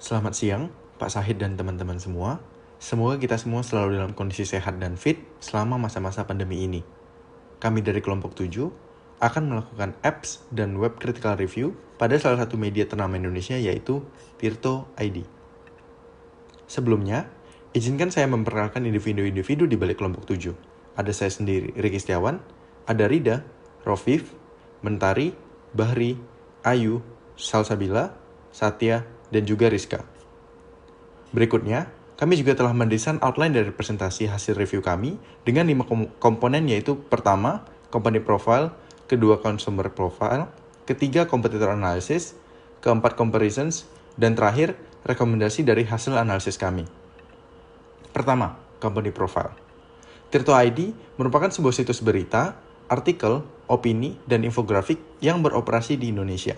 Selamat siang, Pak Sahid dan teman-teman semua. Semoga kita semua selalu dalam kondisi sehat dan fit selama masa-masa pandemi ini. Kami dari kelompok 7 akan melakukan apps dan web critical review pada salah satu media ternama Indonesia yaitu Tirto ID. Sebelumnya, izinkan saya memperkenalkan individu-individu di balik kelompok 7. Ada saya sendiri, Riki Setiawan, ada Rida, Rofif, Mentari, Bahri, Ayu, Salsabila, Satya, dan juga Rizka. Berikutnya, kami juga telah mendesain outline dari presentasi hasil review kami dengan 5 komponen yaitu pertama, company profile, kedua, consumer profile, ketiga, competitor analysis, keempat, comparisons, dan terakhir, rekomendasi dari hasil analisis kami. Pertama, company profile. Tirto ID merupakan sebuah situs berita, artikel, opini, dan infografik yang beroperasi di Indonesia.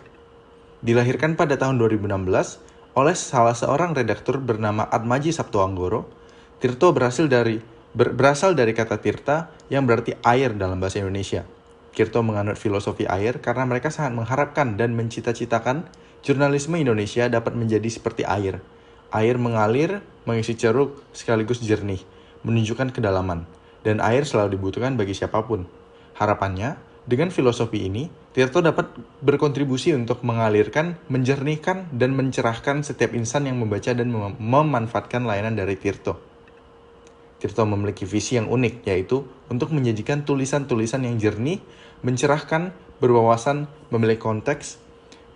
Dilahirkan pada tahun 2016 oleh salah seorang redaktur bernama Atmaji Sabtuanggoro, Tirto berasal dari kata tirta yang berarti air dalam bahasa Indonesia. Tirto menganut filosofi air karena mereka sangat mengharapkan dan mencita-citakan jurnalisme Indonesia dapat menjadi seperti air. Air mengalir, mengisi ceruk, sekaligus jernih, menunjukkan kedalaman, dan air selalu dibutuhkan bagi siapapun. Harapannya, dengan filosofi ini, Tirto dapat berkontribusi untuk mengalirkan, menjernihkan, dan mencerahkan setiap insan yang membaca dan memanfaatkan layanan dari Tirto. Tirto memiliki visi yang unik, yaitu untuk menyajikan tulisan-tulisan yang jernih, mencerahkan, berwawasan, memiliki konteks,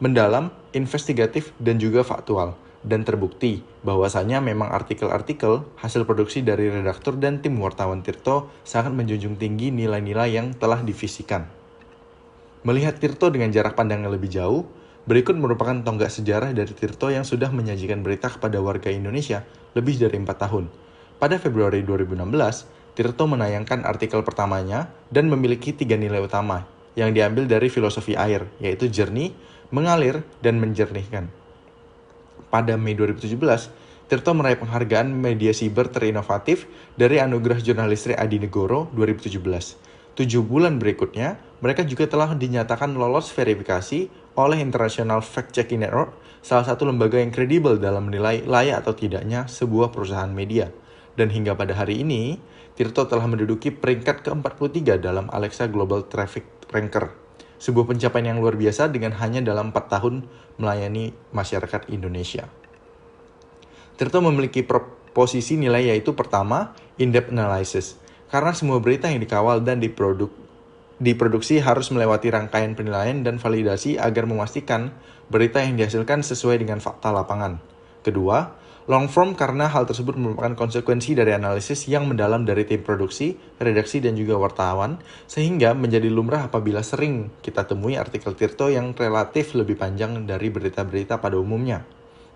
mendalam, investigatif, dan juga faktual. Dan terbukti bahwasanya memang artikel-artikel hasil produksi dari redaktur dan tim wartawan Tirto sangat menjunjung tinggi nilai-nilai yang telah divisikan. Melihat Tirto dengan jarak pandang yang lebih jauh, berikut merupakan tonggak sejarah dari Tirto yang sudah menyajikan berita kepada warga Indonesia lebih dari 4 tahun. Pada Februari 2016, Tirto menayangkan artikel pertamanya dan memiliki 3 nilai utama yang diambil dari filosofi air, yaitu jernih, mengalir, dan menjernihkan. Pada Mei 2017, Tirto meraih penghargaan media siber terinovatif dari Anugerah Jurnalistik Adi Negoro 2017. 7 bulan berikutnya, mereka juga telah dinyatakan lolos verifikasi oleh International Fact Checking Network, salah satu lembaga yang kredibel dalam menilai layak atau tidaknya sebuah perusahaan media. Dan hingga pada hari ini, Tirto telah menduduki peringkat ke-43 dalam Alexa Global Traffic Ranker. Sebuah pencapaian yang luar biasa dengan hanya dalam 4 tahun melayani masyarakat Indonesia. Tirto memiliki posisi nilai yaitu pertama, in-depth analysis. Karena semua berita yang dikawal dan diproduksi harus melewati rangkaian penilaian dan validasi agar memastikan berita yang dihasilkan sesuai dengan fakta lapangan. Kedua, long form karena hal tersebut merupakan konsekuensi dari analisis yang mendalam dari tim produksi, redaksi, dan juga wartawan, sehingga menjadi lumrah apabila sering kita temui artikel Tirto yang relatif lebih panjang dari berita-berita pada umumnya.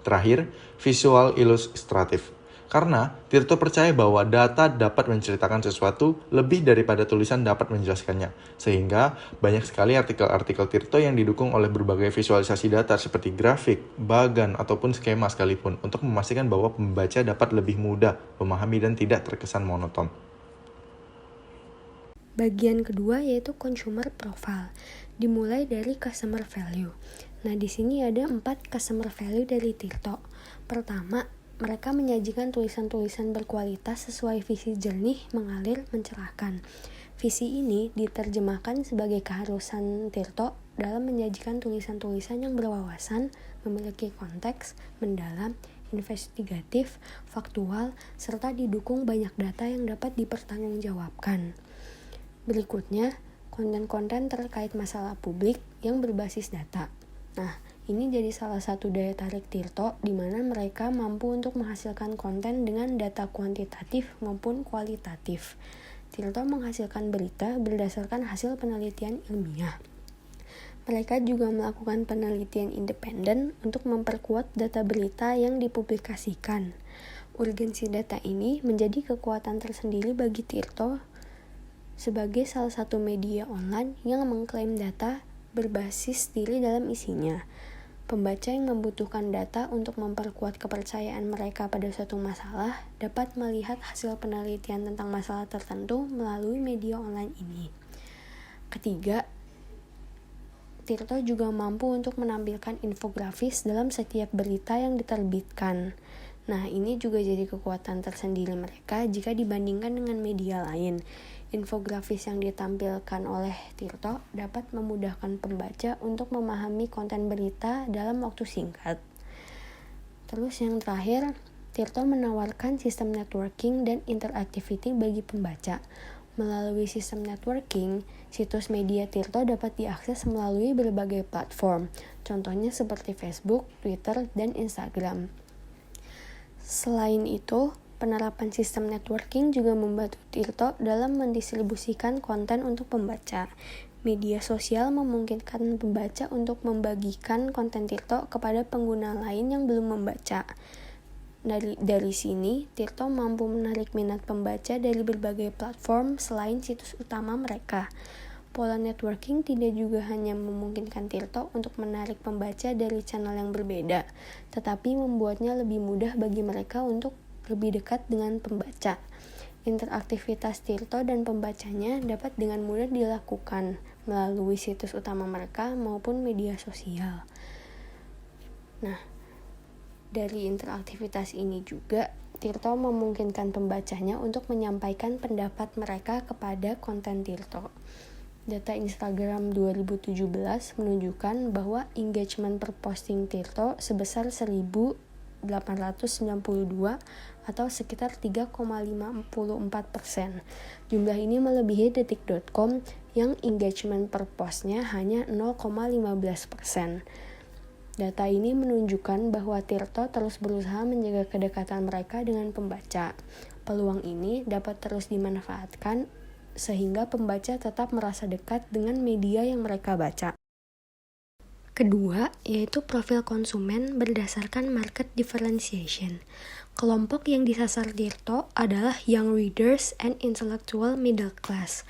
Terakhir, visual ilustratif. Karena Tirto percaya bahwa data dapat menceritakan sesuatu lebih daripada tulisan dapat menjelaskannya. Sehingga banyak sekali artikel-artikel Tirto yang didukung oleh berbagai visualisasi data seperti grafik, bagan, ataupun skema sekalipun untuk memastikan bahwa pembaca dapat lebih mudah memahami dan tidak terkesan monoton. Bagian kedua yaitu consumer profile, dimulai dari customer value. Nah, di sini ada 4 customer value dari Tirto. Pertama, mereka menyajikan tulisan-tulisan berkualitas sesuai visi jernih, mengalir, mencerahkan. Visi ini diterjemahkan sebagai keharusan Tirto dalam menyajikan tulisan-tulisan yang berwawasan, memiliki konteks, mendalam, investigatif, faktual, serta didukung banyak data yang dapat dipertanggungjawabkan. Berikutnya, konten-konten terkait masalah publik yang berbasis data. Nah, ini jadi salah satu daya tarik Tirto di mana mereka mampu untuk menghasilkan konten dengan data kuantitatif maupun kualitatif. Tirto menghasilkan berita berdasarkan hasil penelitian ilmiah. Mereka juga melakukan penelitian independen untuk memperkuat data berita yang dipublikasikan. Urgensi data ini menjadi kekuatan tersendiri bagi Tirto sebagai salah satu media online yang mengklaim data berbasis diri dalam isinya. Pembaca yang membutuhkan data untuk memperkuat kepercayaan mereka pada suatu masalah dapat melihat hasil penelitian tentang masalah tertentu melalui media online ini. Ketiga, Tirto juga mampu untuk menampilkan infografis dalam setiap berita yang diterbitkan. Nah, ini juga jadi kekuatan tersendiri mereka jika dibandingkan dengan media lain. Infografis yang ditampilkan oleh Tirto dapat memudahkan pembaca untuk memahami konten berita dalam waktu singkat. Terus yang terakhir, Tirto menawarkan sistem networking dan interactivity bagi pembaca. Melalui sistem networking, situs media Tirto dapat diakses melalui berbagai platform, contohnya seperti Facebook, Twitter, dan Instagram. Selain itu, penerapan sistem networking juga membantu Tirto dalam mendistribusikan konten untuk pembaca. Media sosial memungkinkan pembaca untuk membagikan konten Tirto kepada pengguna lain yang belum membaca. Dari sini, Tirto mampu menarik minat pembaca dari berbagai platform selain situs utama mereka. Pola networking tidak juga hanya memungkinkan Tirto untuk menarik pembaca dari channel yang berbeda, tetapi membuatnya lebih mudah bagi mereka untuk lebih dekat dengan pembaca. Interaktivitas Tirto dan pembacanya dapat dengan mudah dilakukan melalui situs utama mereka maupun media sosial. Nah, dari interaktivitas ini juga, Tirto memungkinkan pembacanya untuk menyampaikan pendapat mereka kepada konten Tirto. Data Instagram 2017 menunjukkan bahwa engagement per posting Tirto sebesar 1.892 atau sekitar 3,54%. Jumlah ini melebihi detik.com yang engagement per postnya hanya 0,15%. Data ini menunjukkan bahwa Tirto terus berusaha menjaga kedekatan mereka dengan pembaca. Peluang ini dapat terus dimanfaatkan sehingga pembaca tetap merasa dekat dengan media yang mereka baca. Kedua, yaitu profil konsumen berdasarkan market differentiation. Kelompok yang disasar Tirto adalah young readers and intellectual middle class.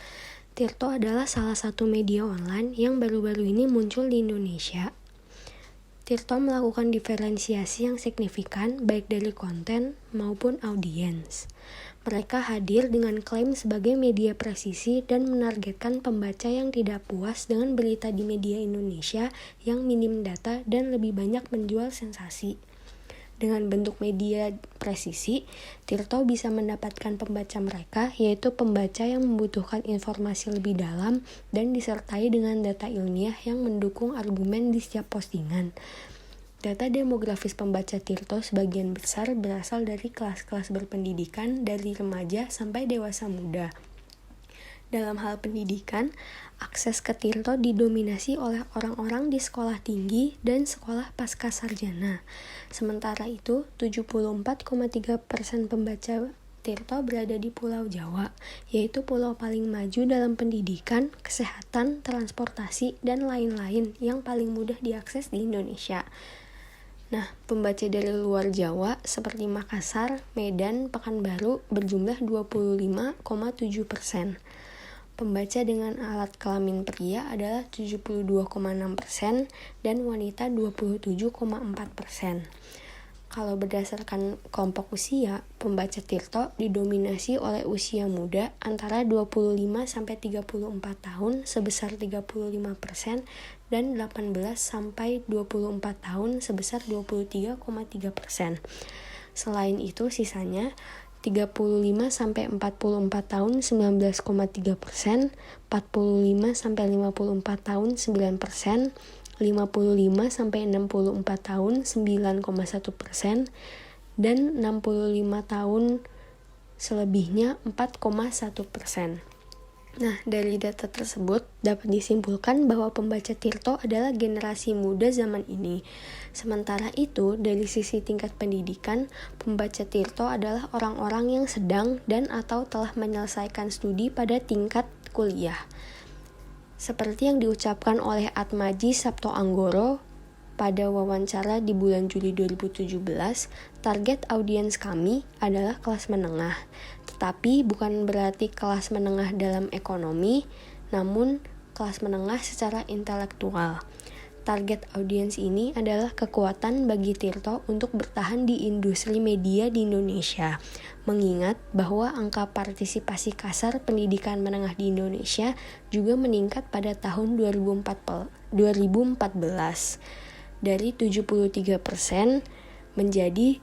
Tirto adalah salah satu media online yang baru-baru ini muncul di Indonesia. Tirto melakukan diferensiasi yang signifikan baik dari konten maupun audiens. Mereka hadir dengan klaim sebagai media presisi dan menargetkan pembaca yang tidak puas dengan berita di media Indonesia yang minim data dan lebih banyak menjual sensasi. Dengan bentuk media presisi, Tirto bisa mendapatkan pembaca mereka, yaitu pembaca yang membutuhkan informasi lebih dalam dan disertai dengan data ilmiah yang mendukung argumen di setiap postingan. Data demografis pembaca Tirto sebagian besar berasal dari kelas-kelas berpendidikan dari remaja sampai dewasa muda. Dalam hal pendidikan, akses ke Tirto didominasi oleh orang-orang di sekolah tinggi dan sekolah pasca sarjana. Sementara itu, 74,3% pembaca Tirto berada di Pulau Jawa, yaitu pulau paling maju dalam pendidikan, kesehatan, transportasi, dan lain-lain yang paling mudah diakses di Indonesia. Nah, pembaca dari luar Jawa seperti Makassar, Medan, Pekanbaru berjumlah 25,7%. Pembaca dengan alat kelamin pria adalah 72,6% dan wanita 27,4%. Kalau berdasarkan kelompok usia, pembaca Tirto didominasi oleh usia muda antara 25-34 tahun sebesar 35% dan 18-24 tahun sebesar 23,3%. Selain itu, sisanya 35-44 tahun 19,3%, 45-54 tahun 9%, 55-64 tahun 9,1%, dan 65 tahun selebihnya 4,1%. Nah, dari data tersebut dapat disimpulkan bahwa pembaca Tirto adalah generasi muda zaman ini. Sementara itu, dari sisi tingkat pendidikan, pembaca Tirto adalah orang-orang yang sedang dan atau telah menyelesaikan studi pada tingkat kuliah. Seperti yang diucapkan oleh Atmaji Sabto Anggoro pada wawancara di bulan Juli 2017, target audiens kami adalah kelas menengah. Tetapi bukan berarti kelas menengah dalam ekonomi, namun kelas menengah secara intelektual. Target audiens ini adalah kekuatan bagi Tirto untuk bertahan di industri media di Indonesia. Mengingat bahwa angka partisipasi kasar pendidikan menengah di Indonesia juga meningkat pada tahun 2014 dari 73% menjadi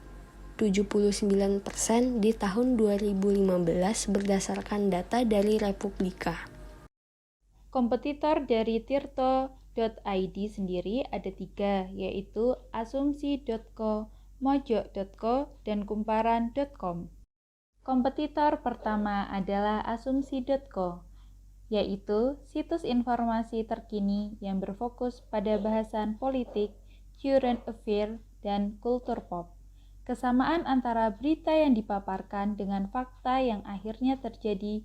79% di tahun 2015 berdasarkan data dari Republika. Kompetitor dari Tirto.id sendiri ada 3, yaitu Asumsi.co, Mojok.co, dan Kumparan.com. Kompetitor pertama adalah Asumsi.co, yaitu situs informasi terkini yang berfokus pada bahasan politik, current affair, dan kultur pop. Kesamaan antara berita yang dipaparkan dengan fakta yang akhirnya terjadi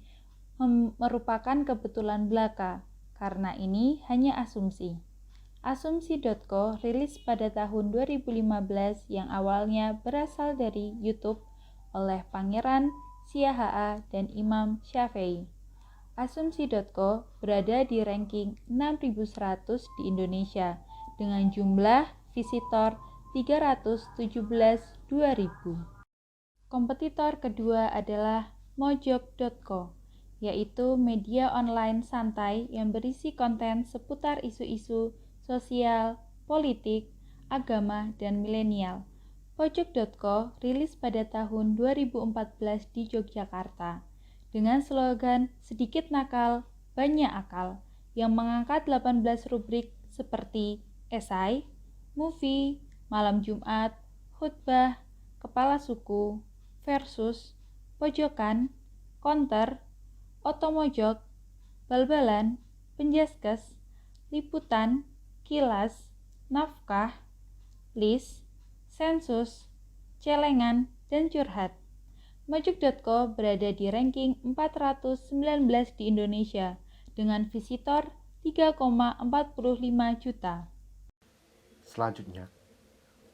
merupakan kebetulan belaka, karena ini hanya asumsi. Asumsi.co rilis pada tahun 2015 yang awalnya berasal dari YouTube oleh Pangeran Siahaa dan Imam Syafi'i. Asumsi.co berada di ranking 6100 di Indonesia dengan jumlah visitor 317.000. Kompetitor kedua adalah Mojok.co, yaitu media online santai yang berisi konten seputar isu-isu sosial, politik, agama, dan milenial. Pojok.co rilis pada tahun 2014 di Yogyakarta dengan slogan sedikit nakal, banyak akal, yang mengangkat 18 rubrik seperti esai, movie, malam Jumat, khutbah, kepala suku, versus, pojokan, counter, otomojok, bal-balan, penjaskes, liputan, kilas, nafkah, list, sensus, celengan, dan curhat. Mojok.co berada di ranking 419 di Indonesia dengan visitor 3,45 juta. Selanjutnya,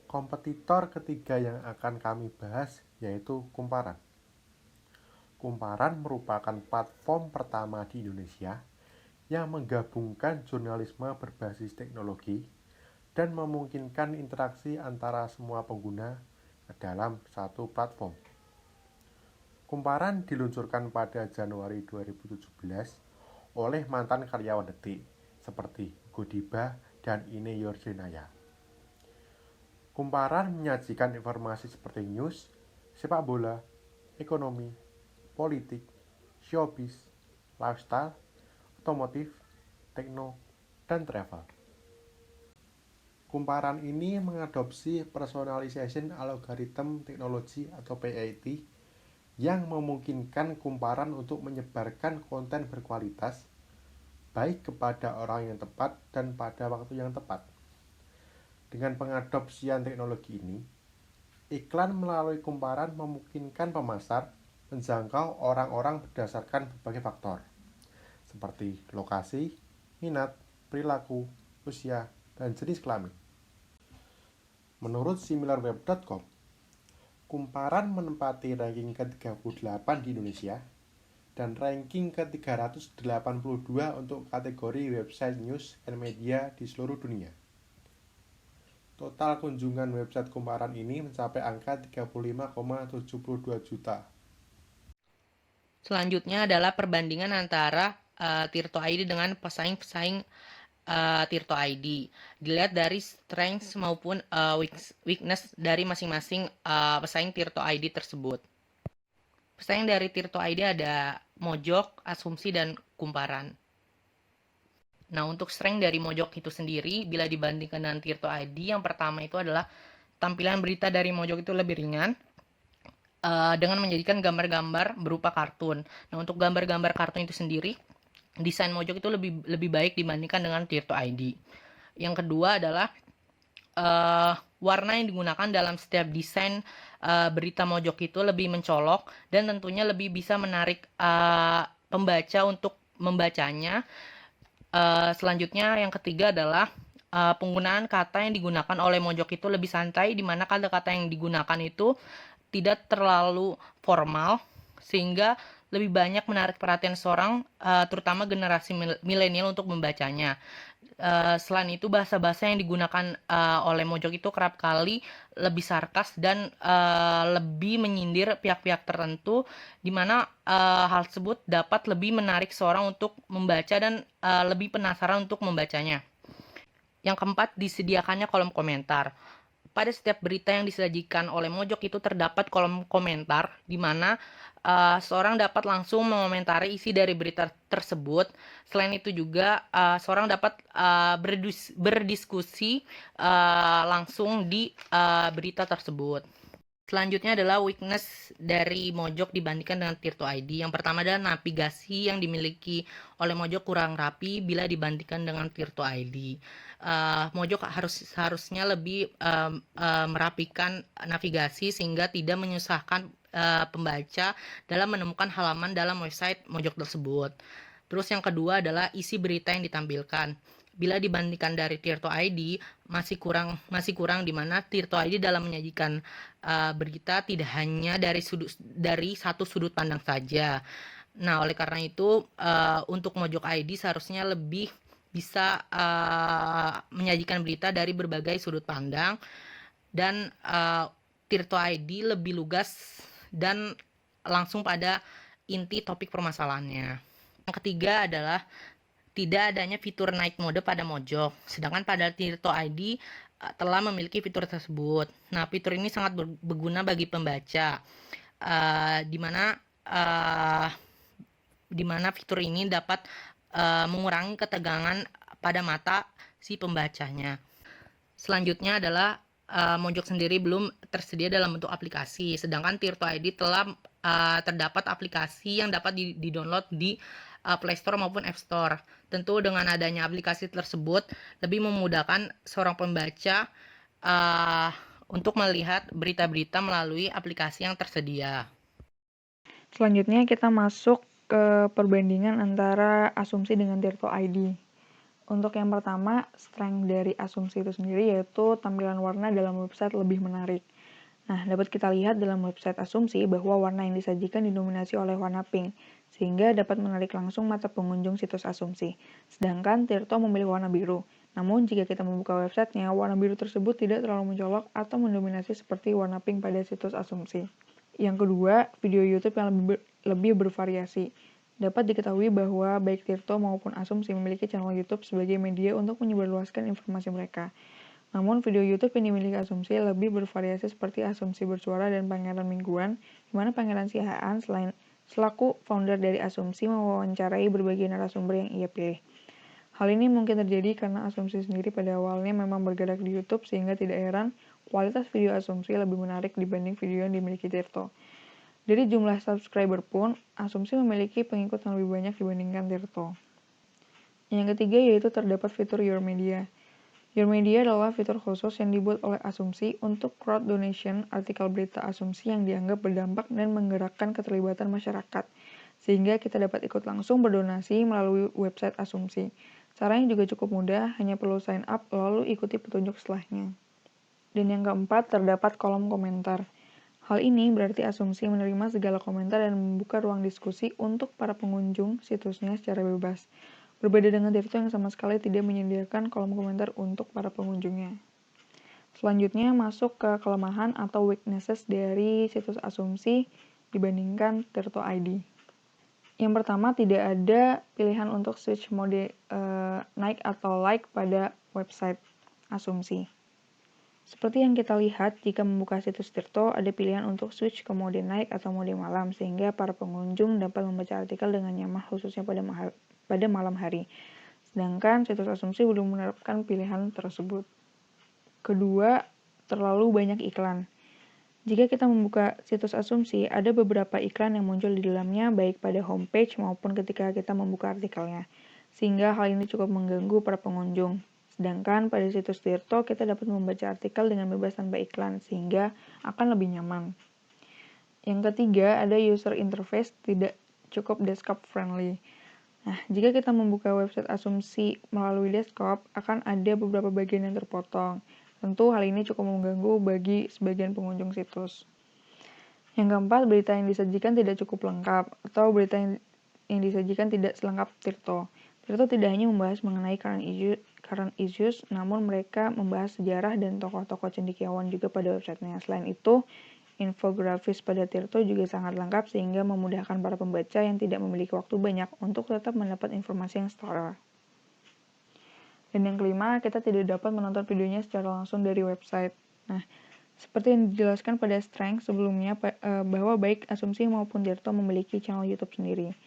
kompetitor ketiga yang akan kami bahas yaitu Kumparan. Kumparan merupakan platform pertama di Indonesia yang menggabungkan jurnalisme berbasis teknologi dan memungkinkan interaksi antara semua pengguna dalam satu platform. Kumparan diluncurkan pada Januari 2017 oleh mantan karyawan Detik seperti Godiba dan Ine Yordinaya. Kumparan menyajikan informasi seperti news, sepak bola, ekonomi, politik, showbiz, lifestyle, otomotif, tekno, dan travel. Kumparan ini mengadopsi personalization algorithm teknologi atau PAT yang memungkinkan kumparan untuk menyebarkan konten berkualitas baik kepada orang yang tepat dan pada waktu yang tepat. Dengan pengadopsian teknologi ini, iklan melalui kumparan memungkinkan pemasar menjangkau orang-orang berdasarkan berbagai faktor, seperti lokasi, minat, perilaku, usia, dan jenis kelamin. Menurut similarweb.com, Kumparan menempati ranking ke-38 di Indonesia dan ranking ke-382 untuk kategori website news and media di seluruh dunia. Total kunjungan website Kumparan ini mencapai angka 35,72 juta. Selanjutnya adalah perbandingan antara Tirto ID dengan pesaing-pesaing Tirto ID. Dilihat dari strength maupun weakness dari masing-masing pesaing Tirto ID tersebut. Pesaing dari Tirto ID ada Mojok, Asumsi, dan Kumparan. Nah, untuk strength dari Mojok itu sendiri, bila dibandingkan dengan Tirto ID, yang pertama itu adalah tampilan berita dari Mojok itu lebih ringan, dengan menjadikan gambar-gambar berupa kartun. Nah, untuk gambar-gambar kartun itu sendiri, desain Mojok itu lebih baik dibandingkan dengan Tirto ID. Yang kedua adalah warna yang digunakan dalam setiap desain berita Mojok itu lebih mencolok dan tentunya lebih bisa menarik pembaca untuk membacanya. Selanjutnya yang ketiga adalah penggunaan kata yang digunakan oleh Mojok itu lebih santai, di mana kata-kata yang digunakan itu tidak terlalu formal sehingga lebih banyak menarik perhatian seorang terutama generasi milenial untuk membacanya. Selain itu bahasa-bahasa yang digunakan oleh Mojok itu kerap kali lebih sarkas dan lebih menyindir pihak-pihak tertentu, di mana hal tersebut dapat lebih menarik seorang untuk membaca dan lebih penasaran untuk membacanya. Yang keempat, disediakannya kolom komentar. Pada setiap berita yang disajikan oleh Mojok itu terdapat kolom komentar, di mana seorang dapat langsung mengomentari isi dari berita tersebut. Selain itu juga seorang dapat berdiskusi langsung di berita tersebut. Selanjutnya adalah weakness dari Mojok dibandingkan dengan Tirto ID. Yang pertama adalah navigasi yang dimiliki oleh Mojok kurang rapi bila dibandingkan dengan Tirto ID. Mojok harusnya lebih merapikan navigasi sehingga tidak menyusahkan pembaca dalam menemukan halaman dalam website Mojok tersebut. Terus yang kedua adalah isi berita yang ditampilkan. Bila dibandingkan dari Tirto ID masih kurang di mana Tirto ID dalam menyajikan berita tidak hanya dari satu sudut pandang saja. Nah, oleh karena itu untuk Mojok ID seharusnya lebih bisa menyajikan berita dari berbagai sudut pandang, dan Tirto ID lebih lugas dan langsung pada inti topik permasalahannya. Yang ketiga adalah tidak adanya fitur night mode pada Mojok, sedangkan pada Tirto ID telah memiliki fitur tersebut. Nah, fitur ini sangat berguna bagi pembaca, di mana fitur ini dapat mengurangi ketegangan pada mata si pembacanya. Selanjutnya adalah Mojok sendiri belum tersedia dalam bentuk aplikasi, sedangkan Tirto ID telah terdapat aplikasi yang dapat di-download di Play Store maupun App Store. Tentu dengan adanya aplikasi tersebut lebih memudahkan seorang pembaca untuk melihat berita-berita melalui aplikasi yang tersedia. Selanjutnya kita masuk ke perbandingan antara asumsi dengan Tirto ID. Untuk yang pertama, strength dari asumsi itu sendiri yaitu tampilan warna dalam website lebih menarik. Nah, dapat kita lihat dalam website asumsi bahwa warna yang disajikan didominasi oleh warna pink, sehingga dapat menarik langsung mata pengunjung situs asumsi. Sedangkan Tirto memilih warna biru. Namun, jika kita membuka websitenya, warna biru tersebut tidak terlalu mencolok atau mendominasi seperti warna pink pada situs asumsi. Yang kedua, video YouTube yang lebih bervariasi. Dapat diketahui bahwa baik Tirto maupun Asumsi memiliki channel YouTube sebagai media untuk menyebarluaskan informasi mereka. Namun, video YouTube yang dimiliki Asumsi lebih bervariasi seperti Asumsi Bersuara dan Pangeran Mingguan, di mana Pangeran Sihaan selaku founder dari Asumsi mewawancarai berbagai narasumber yang ia pilih. Hal ini mungkin terjadi karena Asumsi sendiri pada awalnya memang bergerak di YouTube, sehingga tidak heran kualitas video Asumsi lebih menarik dibanding video yang dimiliki Tirto. Dari jumlah subscriber pun, Asumsi memiliki pengikut yang lebih banyak dibandingkan Tirto. Yang ketiga yaitu terdapat fitur Your Media. Your Media adalah fitur khusus yang dibuat oleh Asumsi untuk crowd donation artikel berita Asumsi yang dianggap berdampak dan menggerakkan keterlibatan masyarakat, sehingga kita dapat ikut langsung berdonasi melalui website Asumsi. Caranya juga cukup mudah, hanya perlu sign up lalu ikuti petunjuk setelahnya. Dan yang keempat, terdapat kolom komentar. Hal ini berarti Asumsi menerima segala komentar dan membuka ruang diskusi untuk para pengunjung situsnya secara bebas. Berbeda dengan Tirto yang sama sekali tidak menyediakan kolom komentar untuk para pengunjungnya. Selanjutnya masuk ke kelemahan atau weaknesses dari situs Asumsi dibandingkan Tirto ID. Yang pertama, tidak ada pilihan untuk switch mode naik atau like pada website Asumsi. Seperti yang kita lihat, jika membuka situs Tirto, ada pilihan untuk switch ke mode naik atau mode malam, sehingga para pengunjung dapat membaca artikel dengan nyaman khususnya pada malam hari. Sedangkan situs Asumsi belum menerapkan pilihan tersebut. Kedua, terlalu banyak iklan. Jika kita membuka situs Asumsi, ada beberapa iklan yang muncul di dalamnya baik pada homepage maupun ketika kita membuka artikelnya, sehingga hal ini cukup mengganggu para pengunjung. Sedangkan pada situs Tirto, kita dapat membaca artikel dengan bebas tanpa iklan, sehingga akan lebih nyaman. Yang ketiga, ada user interface tidak cukup desktop friendly. Nah, jika kita membuka website Asumsi melalui desktop, akan ada beberapa bagian yang terpotong. Tentu hal ini cukup mengganggu bagi sebagian pengunjung situs. Yang keempat, berita yang disajikan tidak cukup lengkap, atau berita yang disajikan tidak selengkap Tirto. Tirto tidak hanya membahas mengenai current issues, namun mereka membahas sejarah dan tokoh-tokoh cendekiawan juga pada websitenya. Selain itu, infografis pada Tirto juga sangat lengkap sehingga memudahkan para pembaca yang tidak memiliki waktu banyak untuk tetap mendapat informasi yang setara. Dan yang kelima, kita tidak dapat menonton videonya secara langsung dari website. Nah, seperti yang dijelaskan pada strength sebelumnya, bahwa baik Asumsi maupun Tirto memiliki channel YouTube sendiri.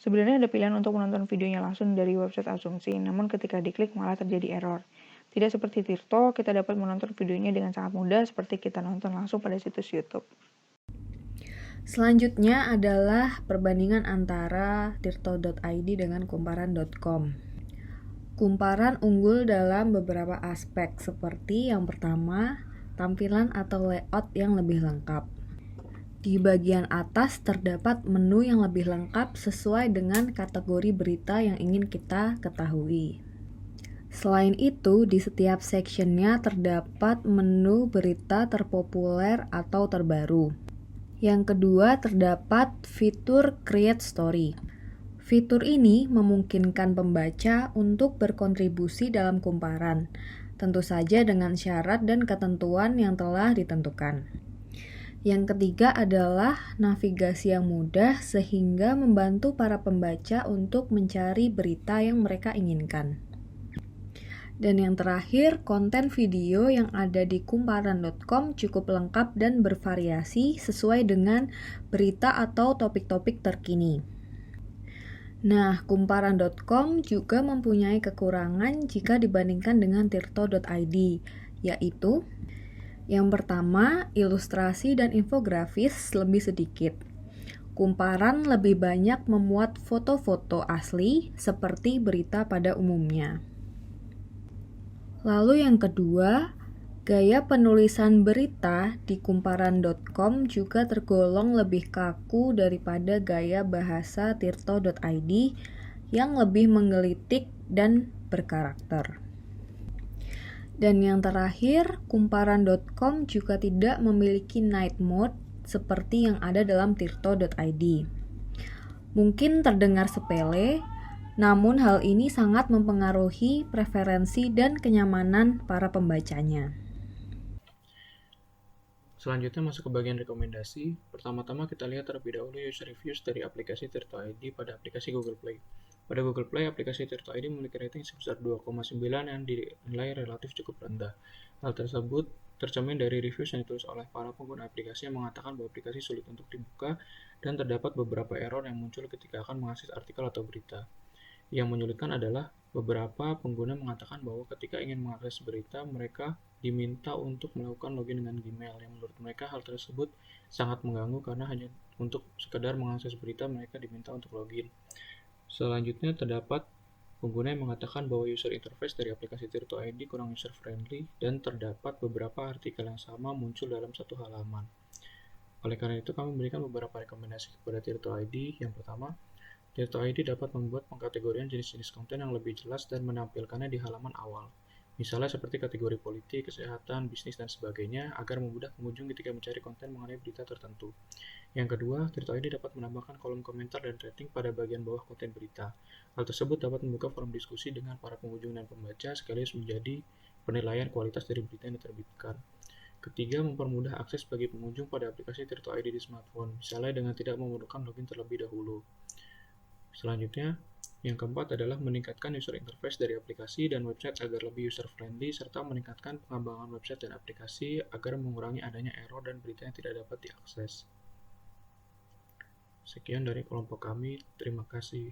Sebenarnya ada pilihan untuk menonton videonya langsung dari website Asumsi, namun ketika diklik malah terjadi error. Tidak seperti Tirto, kita dapat menonton videonya dengan sangat mudah seperti kita nonton langsung pada situs YouTube. Selanjutnya adalah perbandingan antara tirto.id dengan kumparan.com. Kumparan unggul dalam beberapa aspek seperti yang pertama, tampilan atau layout yang lebih lengkap. Di bagian atas terdapat menu yang lebih lengkap sesuai dengan kategori berita yang ingin kita ketahui. Selain itu, di setiap sectionnya terdapat menu berita terpopuler atau terbaru. Yang kedua, terdapat fitur Create Story. Fitur ini memungkinkan pembaca untuk berkontribusi dalam kumparan, tentu saja dengan syarat dan ketentuan yang telah ditentukan. Yang ketiga adalah navigasi yang mudah sehingga membantu para pembaca untuk mencari berita yang mereka inginkan. Dan yang terakhir, konten video yang ada di kumparan.com cukup lengkap dan bervariasi sesuai dengan berita atau topik-topik terkini. Nah, kumparan.com juga mempunyai kekurangan jika dibandingkan dengan tirto.id, yaitu yang pertama, ilustrasi dan infografis lebih sedikit. Kumparan lebih banyak memuat foto-foto asli seperti berita pada umumnya. Lalu yang kedua, gaya penulisan berita di kumparan.com juga tergolong lebih kaku daripada gaya bahasa tirto.id yang lebih menggelitik dan berkarakter. Dan yang terakhir, kumparan.com juga tidak memiliki night mode seperti yang ada dalam tirto.id. Mungkin terdengar sepele, namun hal ini sangat mempengaruhi preferensi dan kenyamanan para pembacanya. Selanjutnya masuk ke bagian rekomendasi. Pertama-tama kita lihat terlebih dahulu user reviews dari aplikasi Tirto ID pada aplikasi Google Play. Pada Google Play, aplikasi Tirto ID memiliki rating sebesar 2,9 yang dinilai relatif cukup rendah. Hal tersebut tercermin dari review yang ditulis oleh para pengguna aplikasi yang mengatakan bahwa aplikasi sulit untuk dibuka dan terdapat beberapa error yang muncul ketika akan mengakses artikel atau berita. Yang menyulitkan adalah beberapa pengguna mengatakan bahwa ketika ingin mengakses berita, mereka diminta untuk melakukan login dengan Gmail, yang menurut mereka hal tersebut sangat mengganggu karena hanya untuk sekedar mengakses berita mereka diminta untuk login. Selanjutnya terdapat pengguna yang mengatakan bahwa user interface dari aplikasi Tirto ID kurang user friendly dan terdapat beberapa artikel yang sama muncul dalam satu halaman. Oleh karena itu kami memberikan beberapa rekomendasi kepada Tirto ID. Yang pertama, Tirto ID dapat membuat pengkategorian jenis-jenis konten yang lebih jelas dan menampilkannya di halaman awal. Misalnya seperti kategori politik, kesehatan, bisnis, dan sebagainya agar memudahkan pengunjung ketika mencari konten mengenai berita tertentu. Yang kedua, Tirto ID dapat menambahkan kolom komentar dan rating pada bagian bawah konten berita. Hal tersebut dapat membuka forum diskusi dengan para pengunjung dan pembaca sekaligus menjadi penilaian kualitas dari berita yang diterbitkan. Ketiga, mempermudah akses bagi pengunjung pada aplikasi Tirto ID di smartphone, misalnya dengan tidak memerlukan login terlebih dahulu. Selanjutnya, yang keempat adalah meningkatkan user interface dari aplikasi dan website agar lebih user-friendly, serta meningkatkan pengembangan website dan aplikasi agar mengurangi adanya error dan berita yang tidak dapat diakses. Sekian dari kelompok kami, terima kasih.